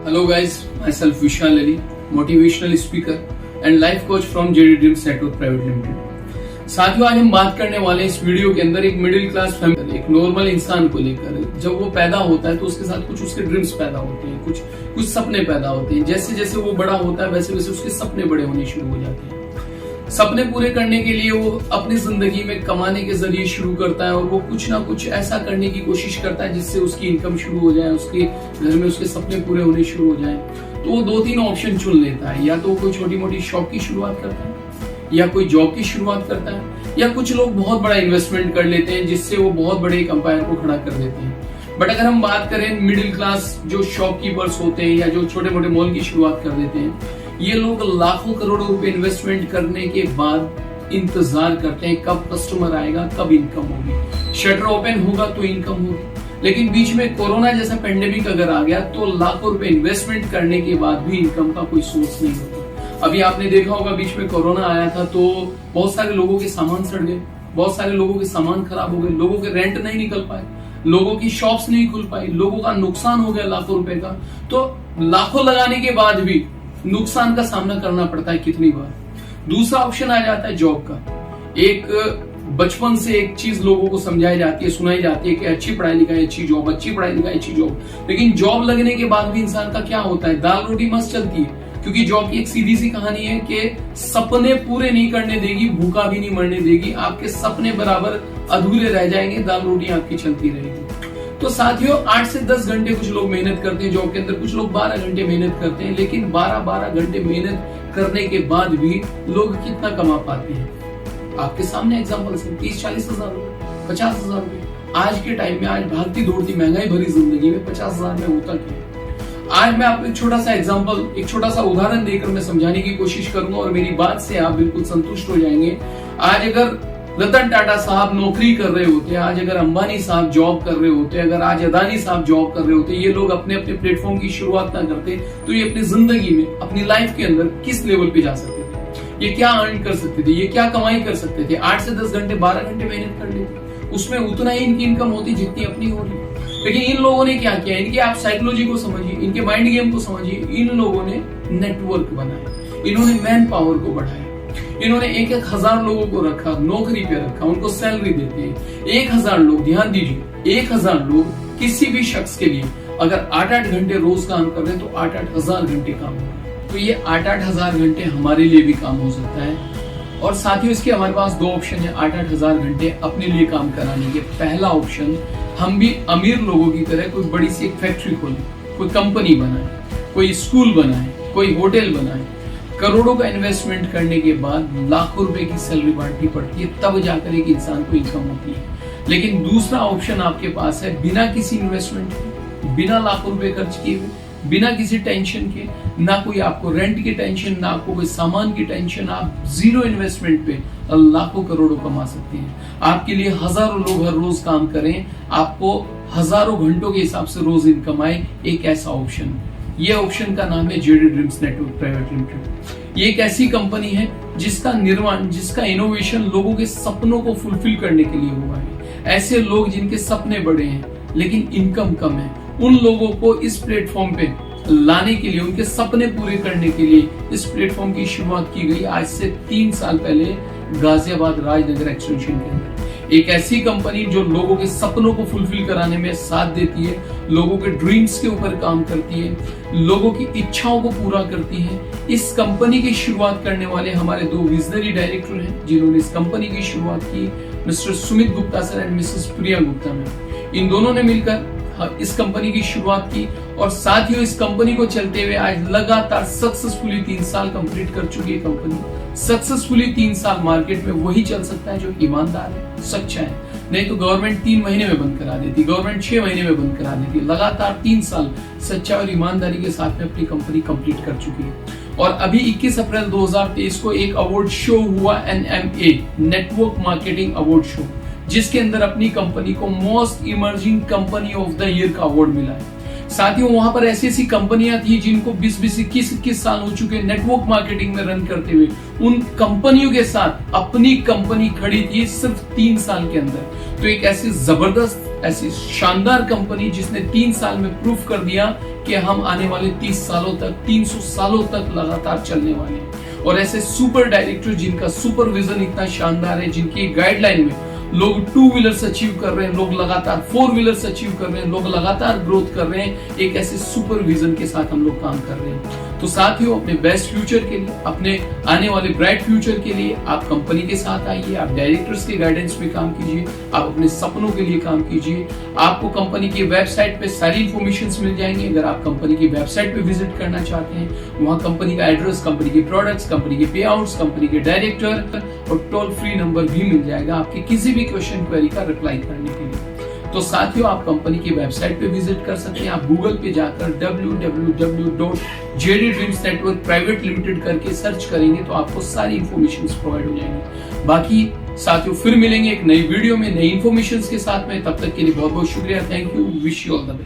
Hello guys, myself Vishal Ali, motivational speaker and life coach from JD Dreams Network Private Limited। साथियों, आज हम बात करने वाले हैं इस वीडियो के अंदर एक मिडिल क्लास फैमिली, एक नॉर्मल इंसान को लेकर। जब वो पैदा होता है तो उसके साथ कुछ उसके ड्रीम्स पैदा होते हैं, कुछ सपने पैदा होते हैं। जैसे जैसे वो बड़ा होता है वैसे वैसे उसके सपने बड़े होने शुरू हो जाते हैं। सपने पूरे करने के लिए वो अपनी जिंदगी में कमाने के जरिए शुरू करता है और वो कुछ ना कुछ ऐसा करने की कोशिश करता है जिससे उसकी इनकम शुरू हो जाए, उसके घर में उसके सपने पूरे होने शुरू हो जाएं। तो वो 2-3 ऑप्शन चुन लेता है। या तो कोई छोटी मोटी शॉप की शुरुआत करता है, या कोई जॉब की शुरुआत करता है, या कुछ लोग बहुत बड़ा इन्वेस्टमेंट कर लेते हैं जिससे वो बहुत बड़े एक एम्पायर को खड़ा कर देते हैं। बट अगर हम बात करें मिडिल क्लास जो शॉपकीपर्स होते हैं या जो छोटे मोटे मॉल की शुरुआत कर देते हैं, ये लोग लाखों करोड़ों रुपए इन्वेस्टमेंट करने के बाद इंतजार करते हैं कब कस्टमर आएगा, कब इनकम होगी। शटर ओपन होगा तो इनकम होगी। लेकिन बीच में कोरोना जैसा पेंडेमिक अगर आ गया तो लाखों रुपए इन्वेस्टमेंट करने के बाद भी इनकम का कोई सोर्स नहीं होता। अभी आपने देखा होगा बीच में कोरोना आया था तो बहुत सारे लोगों के सामान सड़ गए, बहुत सारे लोगों के सामान खराब हो गए, लोगों के रेंट नहीं निकल पाए, लोगों की शॉप्स नहीं खुल पाई, लोगों का नुकसान हो गया लाखों रुपए का। तो लाखों लगाने के बाद भी नुकसान का सामना करना पड़ता है कितनी बार। दूसरा ऑप्शन आ जाता है जॉब का। एक बचपन से एक चीज लोगों को समझाई जाती है, सुनाई जाती है कि अच्छी पढ़ाई लिखाई अच्छी जॉब, अच्छी पढ़ाई लिखाई अच्छी जॉब। लेकिन जॉब लगने के बाद भी इंसान का क्या होता है, दाल रोटी मस्त चलती है। क्योंकि जॉब की एक सीधी सी कहानी है कि सपने पूरे नहीं करने देगी, भूखा भी नहीं मरने देगी। आपके सपने बराबर अधूरे रह जाएंगे, दाल रोटी आपकी चलती रहेगी। तो साथियों, 8 से 10 घंटे कुछ लोग मेहनत करते हैं जॉब के अंदर, कुछ लोग 12 घंटे मेहनत करते हैं। लेकिन 12-12 घंटे मेहनत करने के बाद भी लोग कितना कमा पाते हैं? आपके सामने एग्जांपल है, 30-40 हजार रुपए, 50 हजार रुपए। आज के टाइम में, आज भागती दौड़ती महंगाई भरी जिंदगी में 50 हजार में होता क्या? आज मैं आपको एक छोटा सा एग्जांपल, एक छोटा सा उदाहरण देकर मैं समझाने की कोशिश करूंगा और मेरी बात से आप बिल्कुल संतुष्ट हो जाएंगे। आज अगर रतन टाटा साहब नौकरी कर रहे होते, आज अगर अंबानी साहब जॉब कर रहे होते, अगर आज अदानी साहब जॉब कर रहे होते, ये लोग अपने अपने प्लेटफॉर्म की शुरुआत ना करते तो ये अपनी जिंदगी में, अपनी लाइफ के अंदर किस लेवल पे जा सकते थे? ये क्या अर्न कर सकते थे? ये क्या कमाई कर सकते थे? 8 से 10 घंटे 12 घंटे मेहनत कर लेते, उसमें उतना ही इनकी इनकम होती जितनी अपनी हो रही। लेकिन इन लोगों ने क्या किया? इनके आप साइकोलॉजी को समझिए, इनके माइंड गेम को समझिए। इन लोगों ने नेटवर्क बनाया, इन्होंने मैन पावर को बढ़ाया, इन्होंने 1-1 हजार लोगों को रखा, नौकरी पे रखा, उनको सैलरी देते हैं। 1000 लोग, ध्यान दीजिए, 1000 लोग किसी भी शख्स के लिए अगर 8-8 घंटे रोज काम कर रहे हैं तो 8-8 हजार घंटे काम हो रहा है। तो ये 8-8 हजार घंटे हमारे लिए भी काम हो सकता है। और साथियों, इसके हमारे पास 2 ऑप्शन है 8-8 हजार घंटे अपने लिए काम कराने के। पहला ऑप्शन, हम भी अमीर लोगों की तरह कोई बड़ी सी एक फैक्ट्री खोलें, कोई कंपनी बनाए, कोई स्कूल बनाए, कोई होटल बनाए। करोड़ों का इन्वेस्टमेंट करने के बाद लाखों रुपए की सैलरी बांटनी पड़ती है, तब जाकर एक इंसान को इनकम होती है। लेकिन दूसरा ऑप्शन आपके पास है, बिना किसी इन्वेस्टमेंट के, बिना लाखों रुपए खर्च किए हुए, बिना किसी टेंशन के, ना कोई आपको रेंट की टेंशन, ना आपको कोई सामान की टेंशन, आप 0 इन्वेस्टमेंट पे लाखों करोड़ों कमा सकते हैं। आपके लिए हजारों लोग हर रोज काम करें, आपको हजारों घंटों के हिसाब से रोज इनकम आए, एक ऐसा ऑप्शन। ये ऑप्शन का नाम है JD dreams network private limited. ये एक ऐसी कंपनी है जिसका निर्माण, जिसका इनोवेशन लोगों के सपनों को फुलफिल करने के लिए हुआ है। ऐसे लोग जिनके सपने बड़े हैं लेकिन इनकम कम है, उन लोगों को इस प्लेटफॉर्म पे लाने के लिए, उनके सपने पूरे करने के लिए इस प्लेटफॉर्म की शुरुआत की गई आज से 3 साल पहले गाजियाबाद राजनगर एक्सटेंशन के अंदर। एक ऐसी कंपनी जो लोगों के सपनों को फुलफिल कराने में साथ देती है, लोगों के ड्रीम्स के ऊपर काम करती है, लोगों की इच्छाओं को पूरा करती है। इस कंपनी की शुरुआत करने वाले हमारे 2 विजनरी डायरेक्टर हैं जिन्होंने इस कंपनी की शुरुआत की, mister Sumit Gupta sir and missus Priya Gupta ma'am. इन दोनों ने मिलकर इस कंपनी की शुरुआत की और साथियों, इस कंपनी को चलते हुए आज लगातार सक्सेसफुली 3 साल कंप्लीट कर चुकी है कंपनी। सक्सेसफुली 3 साल मार्केट में वही चल सकता है जो ईमानदार है, सच्चा है। नहीं तो गवर्नमेंट 3 महीने में बंद करा देती, गवर्नमेंट 6 महीने में बंद करा देती। लगातार 3 साल सच्चा और ईमानदारी के साथ में अपनी कंपनी कंप्लीट कर चुकी है। और अभी 21 अप्रैल 2023 को एक अवार्ड शो हुआ, NMA network marketing award show, जिसके अंदर अपनी कंपनी को most emerging company of the year का अवार्ड मिला है। साथियों, वहां पर ऐसी ऐसी कंपनियां थी जिनको 20-20, 21 साल हो चुके नेटवर्क मार्केटिंग में रन करते हुए। उन कंपनियों के साथ अपनी कंपनी खड़ी थी सिर्फ 3 साल के अंदर। तो एक ऐसी जबरदस्त ऐसी शानदार कंपनी जिसने 3 साल में प्रूफ कर दिया कि हम आने वाले 30 सालों तक 300 सालों तक लगातार चलने वाले हैं। और ऐसे सुपर डायरेक्टर जिनका सुपरविजन इतना शानदार है, जिनकी गाइडलाइन में लोग 2 व्हीलर्स अचीव कर रहे हैं, लोग लगातार 4 व्हीलर्स अचीव कर रहे हैं, लोग लगातार ग्रोथ कर रहे हैं, एक ऐसे सुपरविजन के साथ हम लोग काम कर रहे हैं। तो साथियों, अपने बेस्ट फ्यूचर के लिए, अपने आने वाले ब्राइट फ्यूचर के लिए आप कंपनी के साथ आइए, आप डायरेक्टर्स के गाइडेंस पे काम कीजिए, आप अपने सपनों के लिए काम कीजिए। आपको कंपनी की वेबसाइट पे सारी इंफॉर्मेशन मिल जाएंगी। अगर आप कंपनी की वेबसाइट पे विजिट करना चाहते हैं, वहां कंपनी का एड्रेस, कंपनी के प्रोडक्ट्स, कंपनी के पे आउट्स, कंपनी के डायरेक्टर और टोल फ्री नंबर भी मिल जाएगा आपके किसी भी क्वेश्चन क्वेरी का रिप्लाई करने के लिए। तो साथियों, आप कंपनी की वेबसाइट पे विजिट कर सकते हैं। आप गूगल पे जाकर www.jdreamsnetwork Private Limited करके सर्च करेंगे तो आपको सारी इंफॉर्मेशन प्रोवाइड हो जाएंगी। बाकी साथियों, फिर मिलेंगे एक नई वीडियो में नई इंफॉर्मेशन के साथ में। तब तक के लिए बहुत बहुत शुक्रिया। Thank you, wish you all the best.